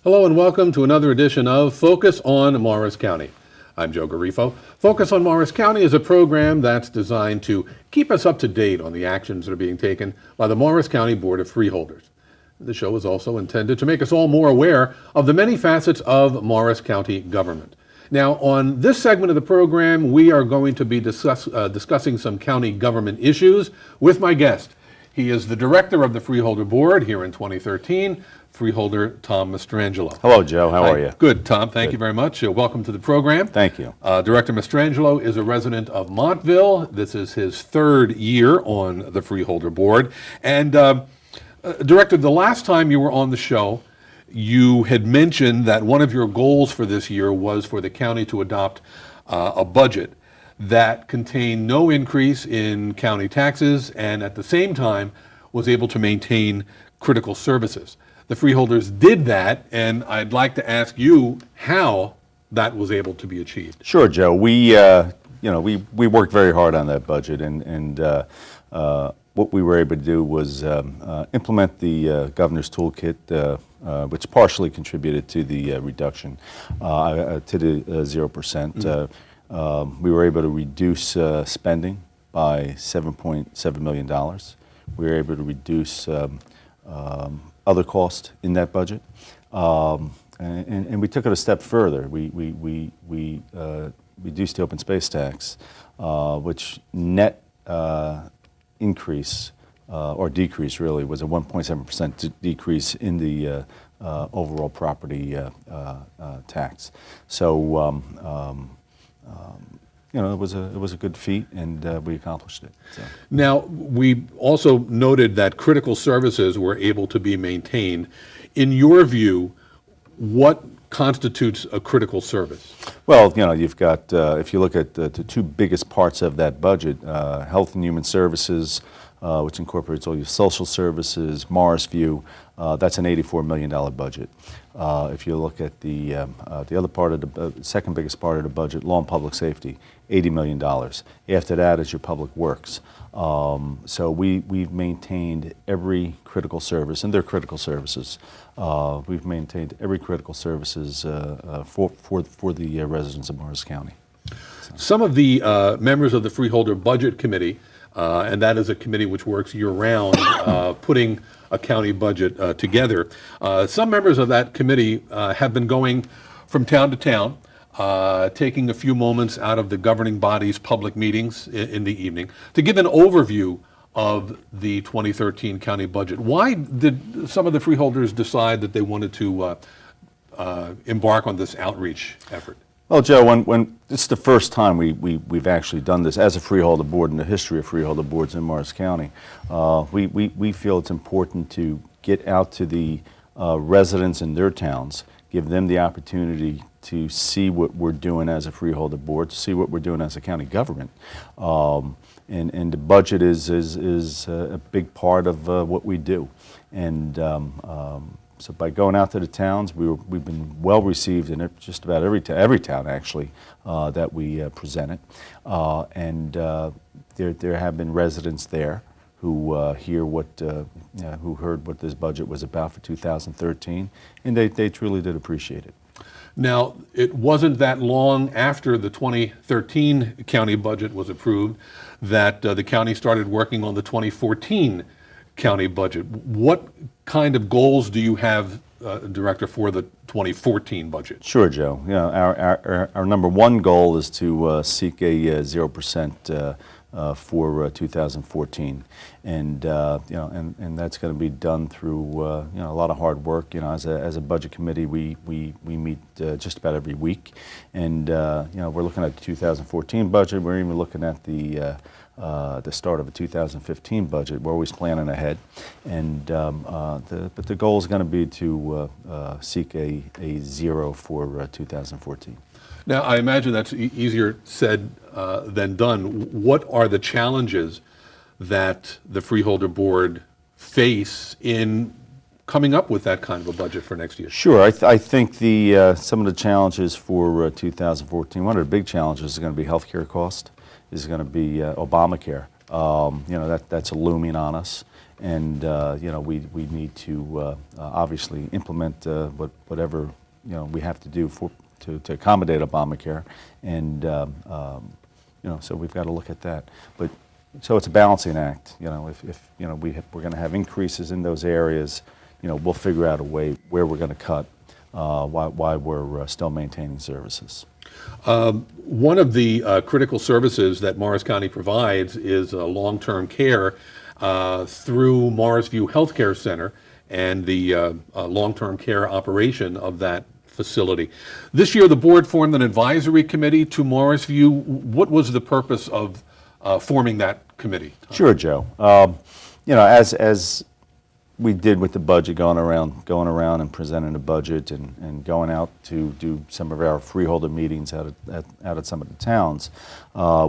Hello and welcome to another edition of Focus on Morris County. I'm Joe Garifo. Focus on Morris County is a program that's designed to keep us up to date on the actions that are being taken by the Morris County Board of Freeholders. The show is also intended to make us all more aware of the many facets of Morris County government. Now, on this segment of the program, we are going to be discussing some county government issues with my guest. He is the director of the Freeholder Board here in 2013, Freeholder Tom Mastrangelo. Hello, Joe. How are you? Good, Tom. Thank you very much. Welcome to the program. Thank you. Director Mastrangelo is a resident of Montville. This is his third year on the Freeholder Board. And Director, the last time you were on the show, you had mentioned that one of your goals for this year was for the county to adopt a budget that contained no increase in county taxes and at the same time was able to maintain critical services. The Freeholders did that, and I'd like to ask you how that was able to be achieved. Sure, Joe. We worked very hard on that budget, and what we were able to do was implement the governor's toolkit, which partially contributed to the reduction to the 0%. We were able to reduce spending by $7.7 million. We were able to reduce other costs in that budget, and we took it a step further. We reduced the open space tax, which net increase or decrease really was a 1.7% decrease in the overall property tax. So it was a good feat, and we accomplished it. So. Now, we also noted that critical services were able to be maintained. In your view, what constitutes a critical service? Well, you've got, if you look at the two biggest parts of that budget, Health and Human Services, which incorporates all your social services, Morrisview, that's an $84 million budget. If you look at the other part of the second biggest part of the budget, Law and Public Safety, $80 million. After that is your Public Works. So we've maintained every critical service, and they're critical services. We've maintained every critical services for the residents of Morris County. So. Some of the members of the Freeholder Budget Committee, and that is a committee which works year-round, putting a county budget together. Some members of that committee have been going from town to town, taking a few moments out of the governing body's public meetings in the evening to give an overview of the 2013 county budget. Why did some of the freeholders decide that they wanted to embark on this outreach effort? Well, Joe, when this is the first time we've actually done this as a freeholder board in the history of freeholder boards in Morris County, we feel it's important to get out to the residents in their towns, give them the opportunity to see what we're doing as a freeholder board, to see what we're doing as a county government. And the budget is a big part of what we do. And so by going out to the towns, we've been well received in just about every town actually that we presented, and there have been residents there who who heard what this budget was about for 2013, and they truly did appreciate it. Now, it wasn't that long after the 2013 county budget was approved that the county started working on the 2014 county budget. What kind of goals do you have, Director, for the 2014 budget? Sure, Joe. Our number one goal is to seek a 0% for 2014, and and that's going to be done through a lot of hard work. As a budget committee, we meet just about every week, and we're looking at the 2014 budget. We're even looking at the start of a 2015 budget. We're always planning ahead, and but the goal is going to be to seek a 0 for 2014. Now, I imagine that's easier said than done. What are the challenges that the Freeholder Board face in coming up with that kind of a budget for next year? Sure. I think some of the challenges for 2014, one of the big challenges is going to be health care cost, is going to be Obamacare. That's looming on us. and we need to obviously implement whatever we have to do to accommodate Obamacare, and so we've got to look at that. But so it's a balancing act. If we're going to have increases in those areas, we'll figure out a way where we're going to cut while we're still maintaining services. One of the critical services that Morris County provides is long-term care through Morrisview Healthcare Center and the long-term care operation of that facility. This year, the board formed an advisory committee to Morrisview. What was the purpose of forming that committee? Sure, Joe. As we did with the budget, going around and presenting a budget and going out to do some of our freeholder meetings out at some of the towns,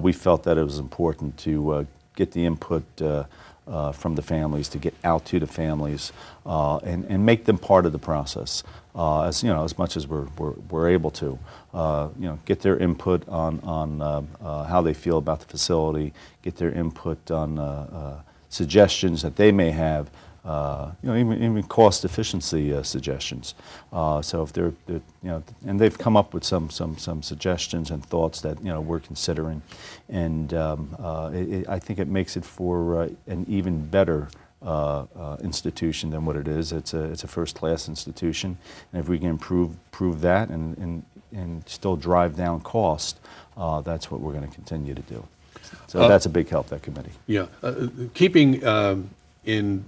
we felt that it was important to get the input from the families, to get out to the families and make them part of the process as much as we're able to. Get their input on how they feel about the facility, get their input on suggestions that they may have. Even cost efficiency suggestions. So if they're and they've come up with some suggestions and thoughts that we're considering, and I think it makes it for an even better institution than what it is. It's a first-class institution, and if we can improve that and still drive down cost, that's what we're going to continue to do. So that's a big help, that committee. Yeah, keeping in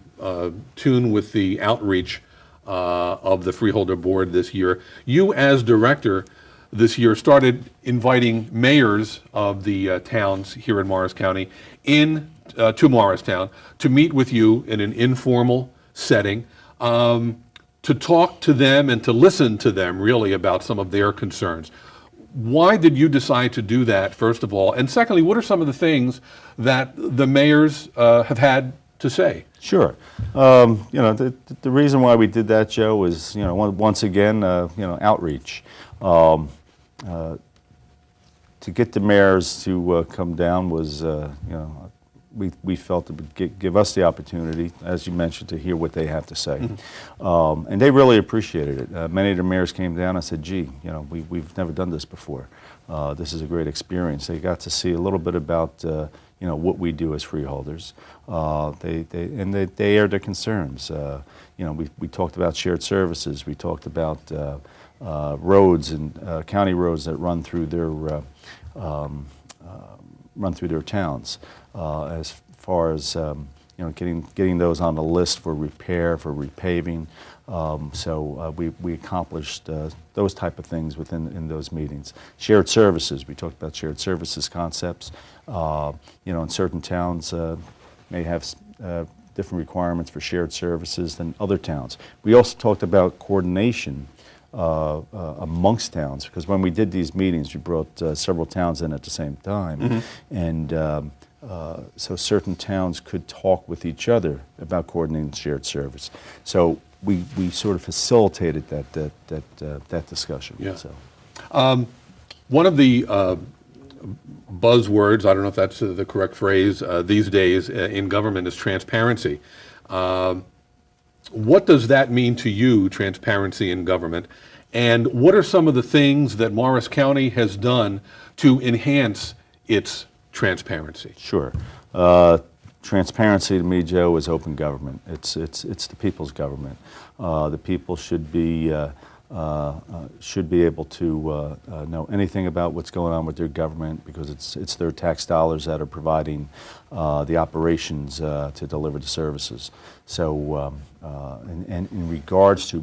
tune with the outreach of the Freeholder Board this year, you as director this year started inviting mayors of the towns here in Morris County to Morristown to meet with you in an informal setting, to talk to them and to listen to them really about some of their concerns. Why did you decide to do that, first of all? And secondly, what are some of the things that the mayors have had to say? Sure. The reason why we did that, Joe, was once again outreach. To get the mayors to come down was we felt it would give us the opportunity, as you mentioned, to hear what they have to say. Mm-hmm. And they really appreciated it. Many of the mayors came down and said, gee, we've never done this before. This is a great experience. They got to see a little bit about what we do as freeholders. They aired their concerns. We talked about shared services. We talked about roads and county roads that run through their towns. As far as getting those on the list for repair, for repaving. So we accomplished those type of things in those meetings. Shared services, we talked about shared services concepts. In certain towns may have different requirements for shared services than other towns. We also talked about coordination amongst towns, because when we did these meetings, we brought several towns in at the same time. Mm-hmm. And so certain towns could talk with each other about coordinating shared service. So we sort of facilitated that discussion. Yeah. So. One of the buzzwords, I don't know if that's the correct phrase these days in government, is transparency. What does that mean to you, transparency in government? And what are some of the things that Morris County has done to enhance its transparency? Sure. Transparency to me, Joe, is open government. It's the people's government. The people should be able to know anything about what's going on with their government, because it's their tax dollars that are providing the operations to deliver the services. So, and in regards to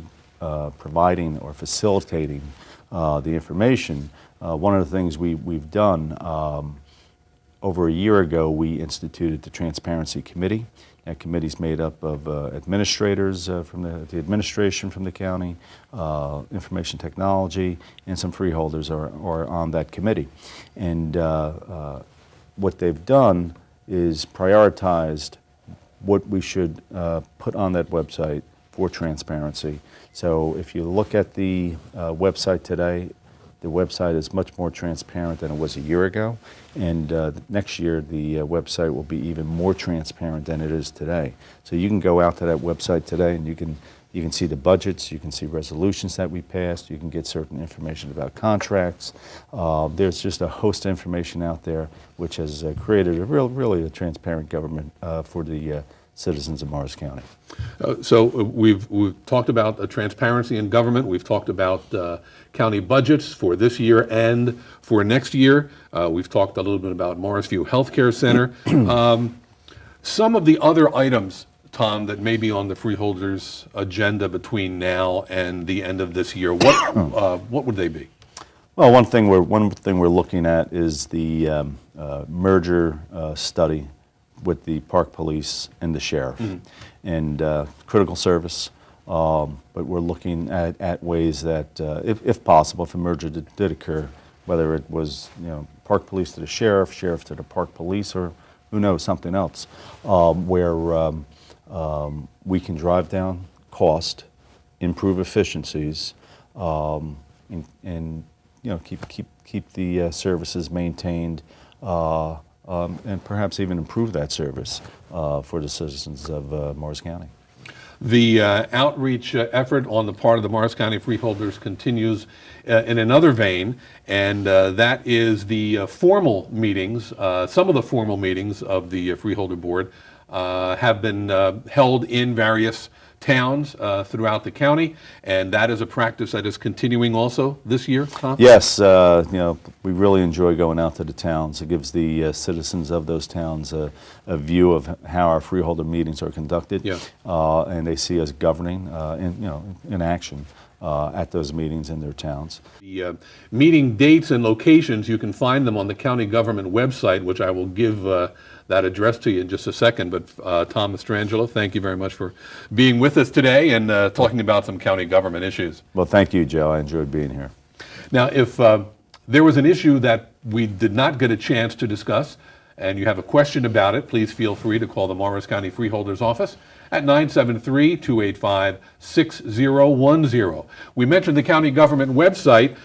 providing or facilitating the information, one of the things we've done. Over a year ago, we instituted the Transparency Committee. That committee is made up of administrators from the administration from the county, information technology, and some freeholders are on that committee. And what they've done is prioritized what we should put on that website for transparency. So if you look at the website today, The website is much more transparent than it was a year ago, and next year the website will be even more transparent than it is today. So you can go out to that website today and you can see the budgets, you can see resolutions that we passed, you can get certain information about contracts. There's just a host of information out there which has created really a transparent government for the citizens of Morris County. So we've talked about transparency in government. We've talked about county budgets for this year and for next year. We've talked a little bit about Morrisview Healthcare Center. Some of the other items, Tom, that may be on the Freeholders' agenda between now and the end of this year, what would they be? Well, one thing we're looking at is the merger study with the park police and the sheriff, and critical service. But we're looking at ways that, if possible, if a merger did occur, whether it was park police to the sheriff, sheriff to the park police, or who knows, something else, where we can drive down cost, improve efficiencies, and keep the services maintained. And perhaps even improve that service for the citizens of Morris County. The outreach effort on the part of the Morris County Freeholders continues in another vein, and that is the formal meetings. Some of the formal meetings of the Freeholder Board have been held in various towns throughout the county, and that is a practice that is continuing also this year, Tom? Yes, we really enjoy going out to the towns. It gives the citizens of those towns a view of how our freeholder meetings are conducted, and they see us governing in action at those meetings in their towns. The meeting dates and locations, you can find them on the county government website, which I will give that address to you in just a second. But Tom Mastrangelo, thank you very much for being with us today and talking about some county government issues. Well, thank you, Joe. I enjoyed being here. Now, if there was an issue that we did not get a chance to discuss and you have a question about it, please feel free to call the Morris County Freeholders Office at 973-285-6010. We mentioned the county government website.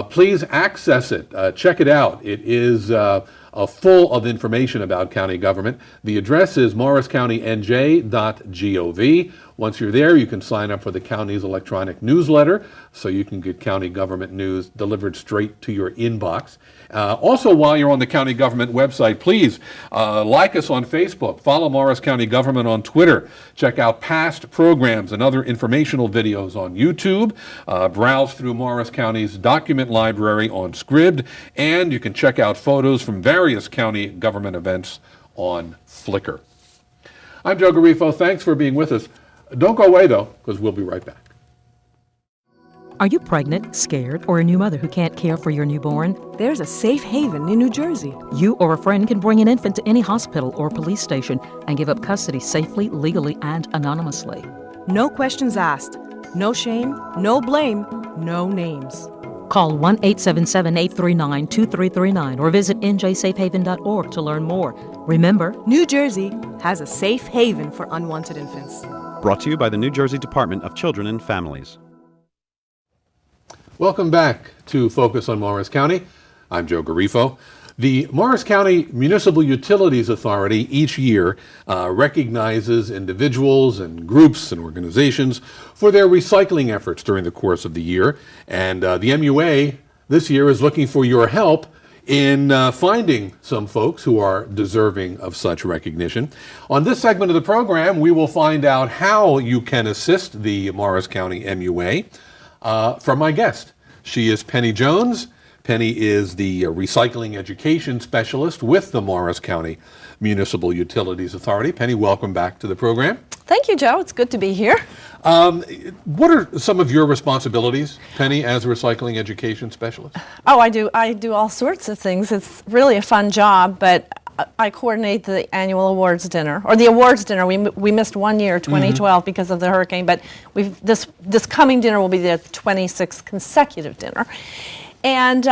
Please access it. Check it out. It is full of information about county government. The address is morriscountynj.gov. Once you're there, you can sign up for the county's electronic newsletter so you can get county government news delivered straight to your inbox. Also, while you're on the county government website, please like us on Facebook, follow Morris County Government on Twitter, check out past programs and other informational videos on YouTube, browse through Morris County's document library on Scribd, and you can check out photos from various county government events on Flickr. I'm Joe Garifo. Thanks for being with us. Don't go away, though, because we'll be right back. Are you pregnant, scared, or a new mother who can't care for your newborn? There's a safe haven in New Jersey. You or a friend can bring an infant to any hospital or police station and give up custody safely, legally, and anonymously. No questions asked. No shame, no blame, no names. Call 1-877-839-2339 or visit njsafehaven.org to learn more. Remember, New Jersey has a safe haven for unwanted infants. Brought to you by the New Jersey Department of Children and Families. Welcome back to Focus on Morris County. I'm Joe Garifo. The Morris County Municipal Utilities Authority each year recognizes individuals and groups and organizations for their recycling efforts during the course of the year. And the MUA this year is looking for your help in finding some folks who are deserving of such recognition. On this segment of the program, we will find out how you can assist the Morris County MUA from my guest. She is Penny Jones. Penny is the Recycling Education Specialist with the Morris County Municipal Utilities Authority. Penny, welcome back to the program. Thank you, Joe. It's good to be here. What are some of your responsibilities, Penny, as a Recycling Education Specialist? Oh, I do all sorts of things. It's really a fun job, but I coordinate the annual awards dinner, or the awards dinner. We missed one year, 2012, because of the hurricane, but this coming dinner will be the 26th consecutive dinner. And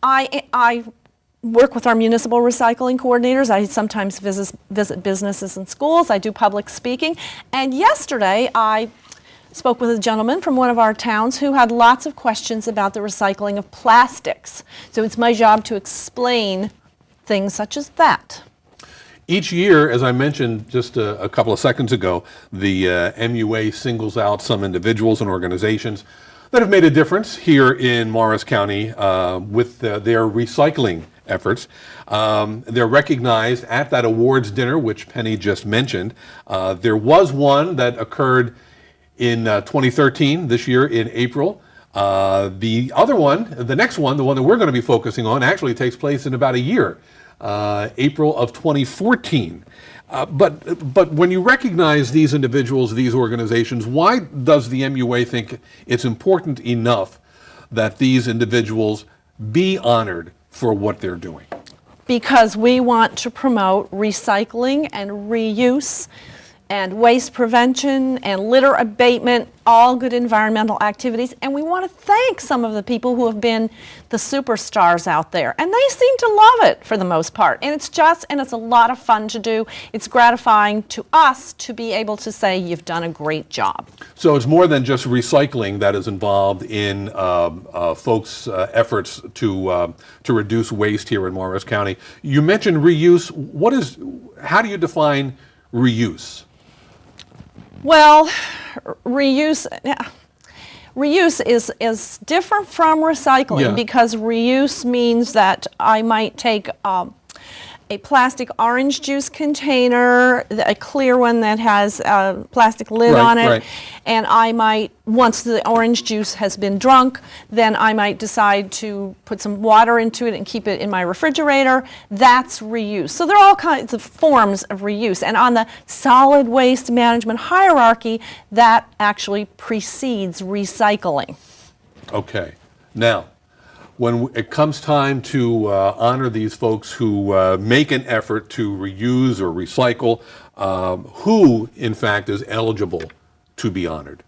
I work with our municipal recycling coordinators. I sometimes visit businesses and schools. I do public speaking. And yesterday I spoke with a gentleman from one of our towns who had lots of questions about the recycling of plastics. So it's my job to explain things such as that. Each year, as I mentioned just a couple of seconds ago, the MUA singles out some individuals and organizations that have made a difference here in Morris County with their recycling efforts. They're recognized at that awards dinner, which Penny just mentioned. There was one that occurred in 2013, this year in April. The other one, the next one, the one that we're going to be focusing on, actually takes place in about a year. April of 2014. But when you recognize these individuals, these organizations, why does the MUA think it's important enough that these individuals be honored for what they're doing? Because we want to promote recycling and reuse and waste prevention and litter abatement, all good environmental activities. And we want to thank some of the people who have been the superstars out there. And they seem to love it for the most part. And it's a lot of fun to do. It's gratifying to us to be able to say, you've done a great job. So it's more than just recycling that is involved in folks' efforts to reduce waste here in Morris County. You mentioned reuse. How do you define reuse? Well, reuse is different from recycling because reuse means that I might take a plastic orange juice container, a clear one that has a plastic lid on it, and I might, once the orange juice has been drunk, then I might decide to put some water into it and keep it in my refrigerator. That's reuse. So there are all kinds of forms of reuse. And on the solid waste management hierarchy, that actually precedes recycling. Okay. Now, when it comes time to honor these folks who make an effort to reuse or recycle, who, in fact, is eligible to be honored?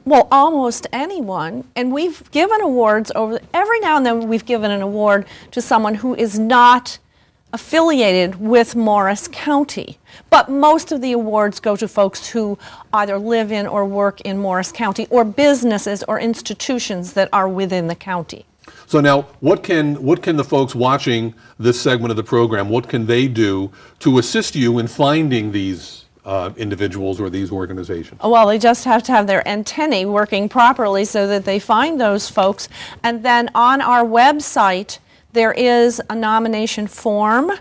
Well, almost anyone. And we've given awards every now and then we've given an award to someone who is not affiliated with Morris County. But most of the awards go to folks who either live in or work in Morris County, or businesses or institutions that are within the county. So now, what can the folks watching this segment of the program, what can they do to assist you in finding these individuals or these organizations? Well, they just have to have their antennae working properly so that they find those folks. And then on our website, there is a nomination form.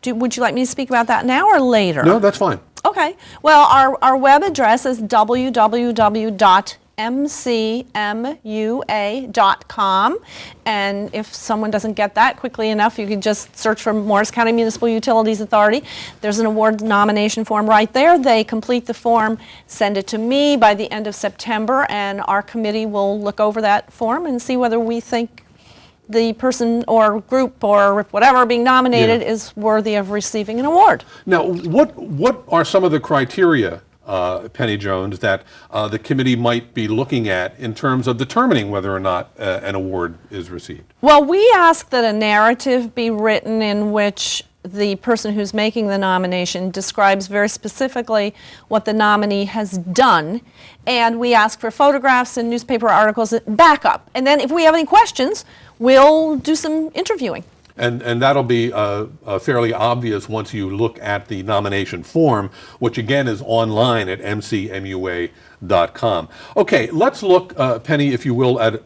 Would you like me to speak about that now or later? No, that's fine. Okay. Well, our web address is www.mcmua.com, and if someone doesn't get that quickly enough, you can just search for Morris County Municipal Utilities Authority. There's an award nomination form right there. They complete the form, send it to me by the end of September, and our committee will look over that form and see whether we think the person or group or whatever being nominated is worthy of receiving an award. Now, what are some of the criteria, Penny Jones, that the committee might be looking at in terms of determining whether or not an award is received? Well, we ask that a narrative be written in which the person who's making the nomination describes very specifically what the nominee has done, and we ask for photographs and newspaper articles backup. And then if we have any questions, we'll do some interviewing. And that'll be fairly obvious once you look at the nomination form, which again is online at mcmua.com. Okay, let's look, Penny, if you will, at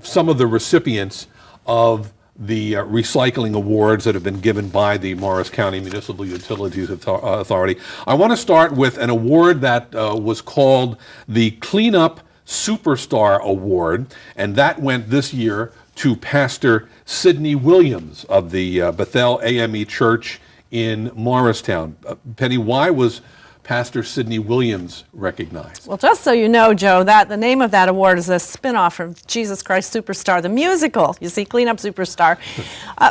some of the recipients of the recycling awards that have been given by the Morris County Municipal Utilities Authority. I want to start with an award that was called the Cleanup Superstar Award, and that went this year to Pastor Sidney Williams of the Bethel AME Church in Morristown. Penny, why was Pastor Sidney Williams recognized? Well, just so you know, Joe, that the name of that award is a spin-off from Jesus Christ Superstar, the musical. You see, Cleanup Superstar.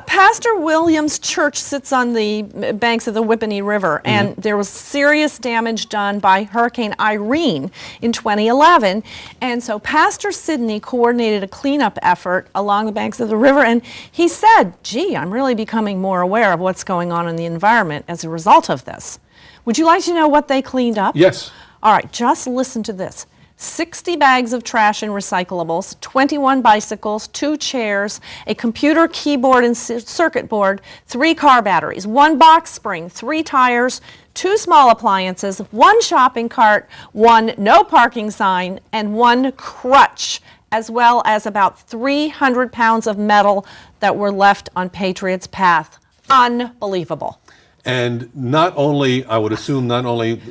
Pastor Williams' church sits on the banks of the Whippany River, and there was serious damage done by Hurricane Irene in 2011. And so Pastor Sidney coordinated a cleanup effort along the banks of the river, and he said, gee, I'm really becoming more aware of what's going on in the environment as a result of this. Would you like to know what they cleaned up? Yes. All right, just listen to this. 60 bags of trash and recyclables, 21 bicycles, 2 chairs, a computer, keyboard, and circuit board, 3 car batteries, 1 box spring, 3 tires, 2 small appliances, 1 shopping cart, 1 no parking sign, and 1 crutch, as well as about 300 pounds of metal that were left on Patriot's Path. Unbelievable. And not only, I would assume, not only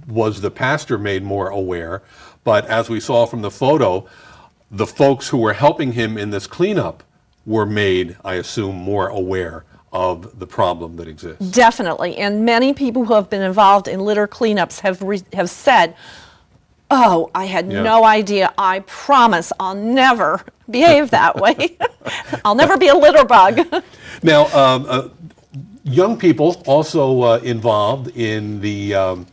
was the pastor made more aware, but as we saw from the photo, the folks who were helping him in this cleanup were made, I assume, more aware of the problem that exists. Definitely. And many people who have been involved in litter cleanups have said, oh, I had no idea. I promise I'll never behave that way. I'll never be a litter bug. Now, young people also involved in the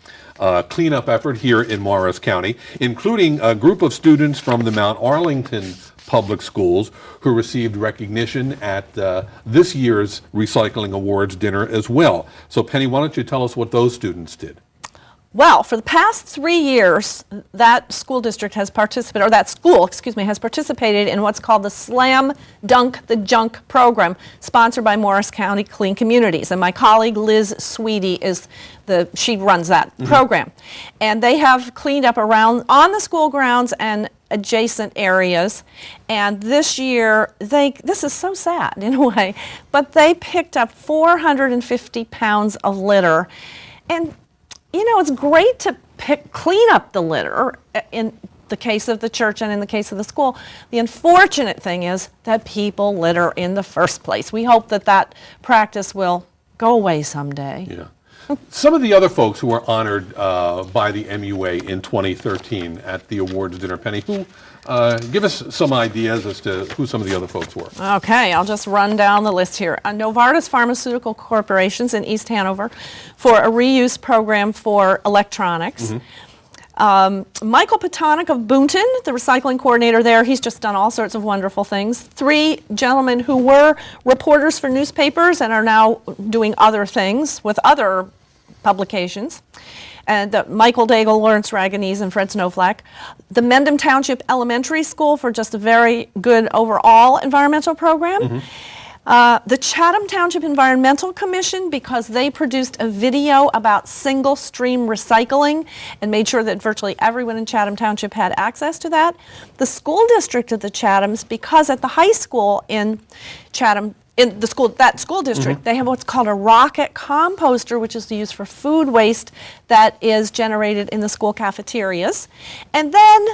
cleanup effort here in Morris County, including a group of students from the Mount Arlington Public Schools who received recognition at this year's Recycling Awards dinner as well. So Penny, why don't you tell us what those students did? Well, for the past 3 years, that school district has participated, or that school, excuse me, has participated in what's called the Slam Dunk the Junk program, sponsored by Morris County Clean Communities. And my colleague Liz Sweetie she runs that program. And they have cleaned up around on the school grounds and adjacent areas. And this year, this is so sad in a way, but they picked up 450 pounds of litter. And you know, it's great to clean up the litter in the case of the church and in the case of the school. The unfortunate thing is that people litter in the first place. We hope that that practice will go away someday. Yeah. Some of the other folks who were honored by the MUA in 2013 at the awards dinner, Penny, give us some ideas as to who some of the other folks were. Okay, I'll just run down the list here. Novartis Pharmaceutical Corporations in East Hanover for a reuse program for electronics. Michael Patonik of Boonton, the recycling coordinator there, he's just done all sorts of wonderful things. 3 gentlemen who were reporters for newspapers and are now doing other things with other publications. And Michael Daigle, Lawrence Raganese, and Fred Snowflake. The Mendham Township Elementary School for just a very good overall environmental program. The Chatham Township Environmental Commission, because they produced a video about single stream recycling and made sure that virtually everyone in Chatham Township had access to that. The school district of the Chathams, because at the high school in Chatham, in the school, that school district, they have what's called a rocket composter, which is used for food waste that is generated in the school cafeterias. And then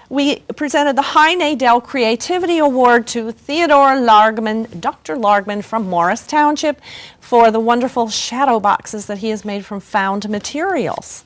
we presented the High Nadell Creativity Award to Theodore Largman, Dr. Largman from Morris Township, for the wonderful shadow boxes that he has made from found materials.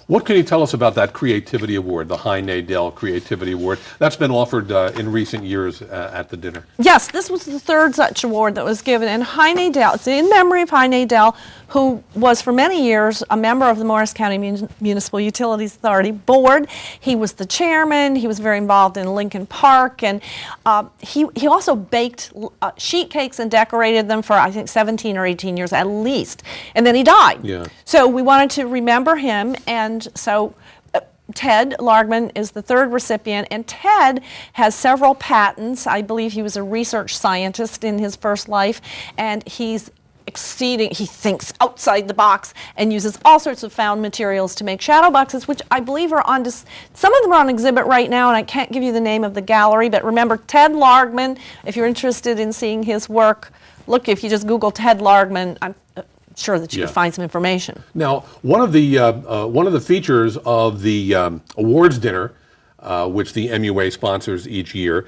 What can you tell us about that Creativity Award, the High Nadell Creativity Award? That's been offered in recent years at the dinner. Yes, this was the 3rd such award that was given. And High Nadell, it's in memory of High Nadell, who was for many years a member of the Morris County Municipal Utilities Authority Board. He was the chairman. He was very involved in Lincoln Park. And he also baked sheet cakes and decorated them for, I think, 17 or 18 years at least. And then he died. Yeah. So we wanted to remember him. And so Ted Largman is the 3rd recipient, and Ted has several patents. I believe he was a research scientist in his first life, and he thinks outside the box and uses all sorts of found materials to make shadow boxes, which I believe are on, some of them are on exhibit right now, and I can't give you the name of the gallery, but remember Ted Largman, if you're interested in seeing his work, look, if you just Google Ted Largman, I'm sure that you can find some information. Now, one of the features of the awards dinner, which the MUA sponsors each year,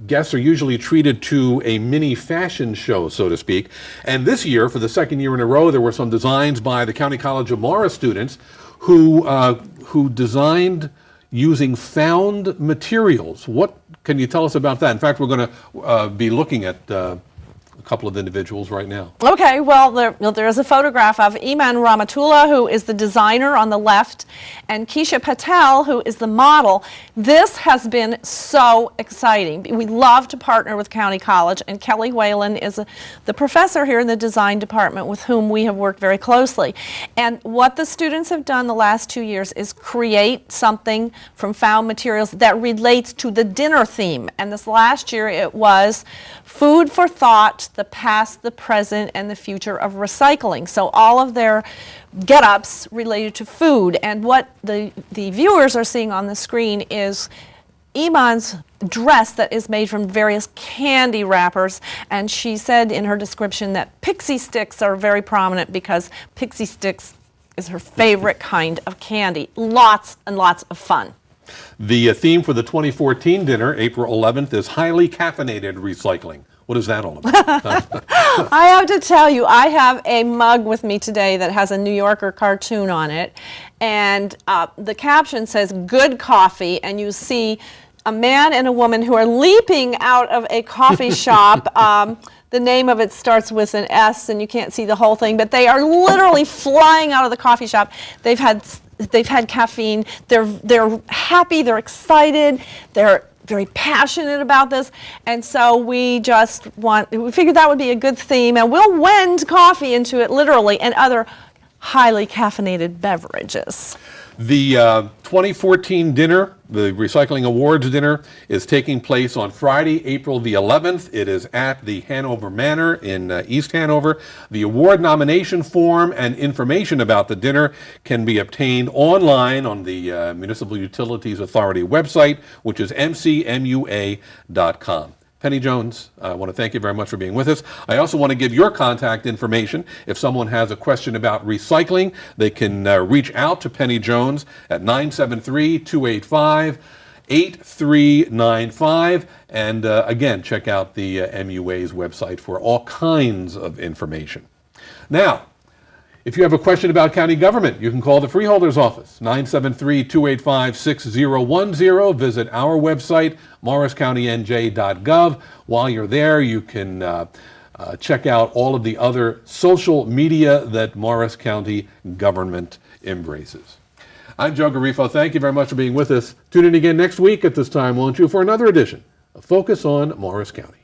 guests are usually treated to a mini fashion show, so to speak. And this year, for the 2nd year in a row, there were some designs by the County College of Morris students who designed using found materials. What can you tell us about that? In fact, we're going to be looking at a couple of individuals right now. Okay, well, there is a photograph of Iman Ramatullah, who is the designer on the left, and Keisha Patel, who is the model. This has been so exciting. We love to partner with County College, and Kelly Whalen is the professor here in the design department with whom we have worked very closely. And what the students have done the last 2 years is create something from found materials that relates to the dinner theme. And this last year it was food for thought, the past, the present, and the future of recycling. So all of their get-ups related to food. And what the viewers are seeing on the screen is Iman's dress that is made from various candy wrappers, and she said in her description that pixie sticks are very prominent because pixie sticks is her favorite kind of candy. Lots and lots of fun. The theme for the 2014 dinner, April 11th, is highly caffeinated recycling. What is that all about? I have to tell you, I have a mug with me today that has a New Yorker cartoon on it, and the caption says, "Good coffee," and you see a man and a woman who are leaping out of a coffee shop. The name of it starts with an S, and you can't see the whole thing, but they are literally flying out of the coffee shop. They've had caffeine. They're happy. They're excited. They're very passionate about this, and so we figured that would be a good theme, and we'll wend coffee into it literally, and other highly caffeinated beverages. The 2014 dinner, the Recycling Awards dinner, is taking place on Friday, April the 11th. It is at the Hanover Manor in East Hanover. The award nomination form and information about the dinner can be obtained online on the Municipal Utilities Authority website, which is mcmua.com. Penny Jones, I want to thank you very much for being with us. I also want to give your contact information. If someone has a question about recycling, they can reach out to Penny Jones at 973-285-8395. And again, check out the MUA's website for all kinds of information. Now, if you have a question about county government, you can call the Freeholders office, 973-285-6010. Visit our website, morriscountynj.gov. While you're there, you can check out all of the other social media that Morris County government embraces. I'm Joe Garifo. Thank you very much for being with us. Tune in again next week at this time, won't you, for another edition of Focus on Morris County.